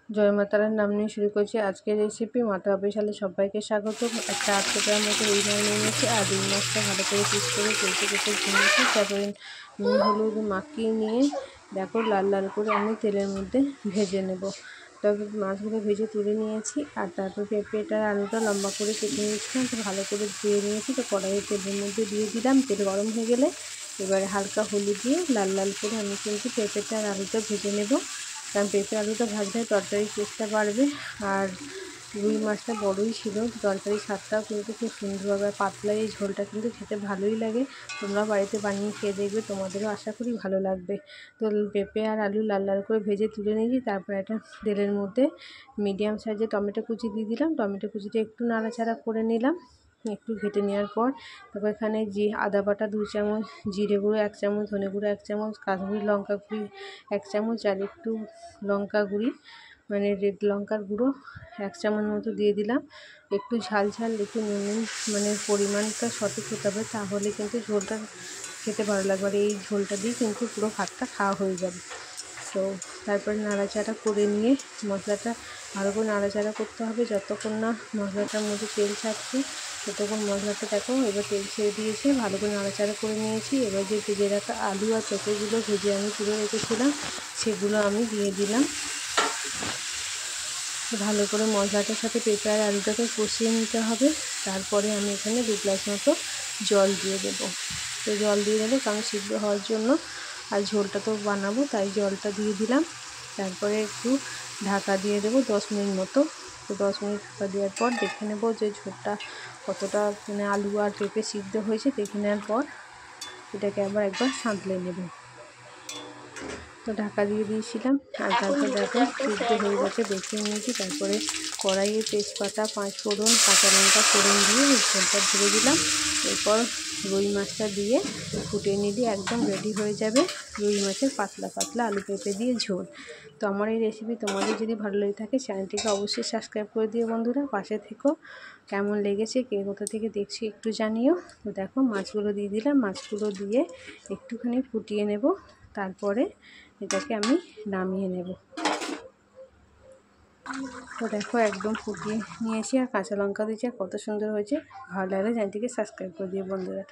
জয় মাতারার নাম নিয়ে শুরু করছি আজকের রেসিপি। মাতা অফিসিয়ালে সবাইকে স্বাগত। একটা 800 গ্রাম মতো রুই মাছ নিয়ে নিয়েছি আর রুই মাছটা ভালো করে পিস করে কেটে কেটে নিয়েছি। তারপরে নুন হলুদ মাখিয়ে নিয়ে দেখো লাল লাল করে আমি তেলের মধ্যে ভেজে নেব। তবে মাছগুলো ভেজে তুলে নিয়েছি আর তারপর পেঁপেটা আলুটা লম্বা করে কেটে নিয়েছিলাম, তো ভালো করে ধুয়ে নিয়েছি। তো কড়াইয়ে তেলের মধ্যে দিয়ে দিলাম, তেল গরম হয়ে গেলে এবারে হালকা হলুদ দিয়ে লাল লাল করে আমি কিন্তু পেঁপেটা আর আলুটা ভেজে নেব। কারণ পেঁপে আলুটা ভাজলে তরকারির টেস্টটা বাড়বে। আর রুই মাছটা বড়ই ছিল, তরকারির স্বাদটাও কিন্তু খুব সুন্দর হবে। পাতলা এই ঝোলটা কিন্তু খেতে ভালোই লাগে। তোমরা বাড়িতে বানিয়ে খেয়ে দেখবে, তোমাদেরও আশা করি ভালো লাগবে। তো পেঁপে আর আলু লাল লাল করে ভেজে তুলে নিয়েছি। তারপর একটা তেলের মধ্যে মিডিয়াম সাইজে টমেটো কুচি দিয়ে দিলাম। টমেটো কুচিটা একটু নাড়াচাড়া করে নিলাম, একটু ঘেটে নেওয়ার পর তারপর এখানে আদা বাটা 2 চামচ, জিরে গুঁড়ো 1 চামচ, ধনে গুঁড়ো 1 চামচ, কাশ্মীরি লঙ্কা গুঁড়ি 1 চামচ আর একটু লঙ্কা গুঁড়ি মানে রেড লঙ্কার গুঁড়ো 1 চামচ মতো দিয়ে দিলাম। একটু ঝাল ঝাল একটু নুন মানে পরিমাণটা সঠিক হতে হবে, তাহলে কিন্তু ঝোলটা খেতে ভালো লাগবে। আর এই ঝোলটা দিয়ে কিন্তু পুরো ভাতটা খাওয়া হয়ে যাবে। তো তারপরে নাড়াচাড়া করে নিয়ে মশলাটা ভালো করে নাড়াচাড়া করতে হবে যতক্ষণ না মশলাটার মধ্যে তেল ছাড়ছে, ততক্ষণ মশলাটা দেখো এবার তেল ছেড়ে দিয়েছে। ভালো করে নাড়াচাড়া করে নিয়েছি। এবার যে ভেজে রাখা আলু আর পেঁপেগুলো ভেজে আমি তুলে রেখেছিলাম, সেগুলো আমি দিয়ে দিলাম। ভালো করে মশলাটার সাথে পেঁপে আর আলুটাকে কষিয়ে নিতে হবে। তারপরে আমি এখানে 2 গ্লাস মতো জল দিয়ে দেবো। তো জল দিয়ে দেবো কারণ সিদ্ধ হওয়ার জন্য, আর ঝোলটা তো বানাবো তাই জলটা দিয়ে দিলাম। তারপরে একটু ঢাকা দিয়ে দেবো 10 মিনিট মতো। তো 10 মিনিট ঢাকা দেওয়ার পর দেখে নেবো যে ঝোলটা কতটা মানে আলু আর পেঁপে সিদ্ধ হয়েছে। দেখে নেওয়ার পর এটাকে আবার একবার সাঁতলে নেব। তো ঢাকা দিয়ে দিয়েছিলাম আর তারপর দেখো সিদ্ধ হয়ে গেছে, দেখে নিয়েছি। তারপরে কড়াইয়ে তেজপাতা 5 ফোড়ন কাঁচা লঙ্কা ফোড়ন দিয়ে ঝোলটা ধরে দিলাম। এরপর রুই মাছটা দিয়ে ফুটিয়ে নিলে একদম রেডি হয়ে যাবে রুই মাছের পাতলা পাতলা আলু পেঁপে দিয়ে ঝোল। তো আমার এই রেসিপি তোমাদের যদি ভালো লেগে থাকে চ্যানেলটিকে অবশ্যই সাবস্ক্রাইব করে দিও বন্ধুরা, পাশে থেকো। কেমন লেগেছে কে কোথা থেকে দেখছি একটু জানিও। তো দেখো মাছগুলো দিয়ে দিলাম, মাছগুলো দিয়ে একটুখানি ফুটিয়ে নেব। তারপরে এটাকে আমি নামিয়ে নেব। তো দেখো একদম ফুটিয়ে নিয়েছি আর কাঁচা লঙ্কা দিয়েছি, আর কত সুন্দর হয়েছে। ভালো লাগলে চ্যানেলটিকে সাবস্ক্রাইব করে দিও বন্ধুরা।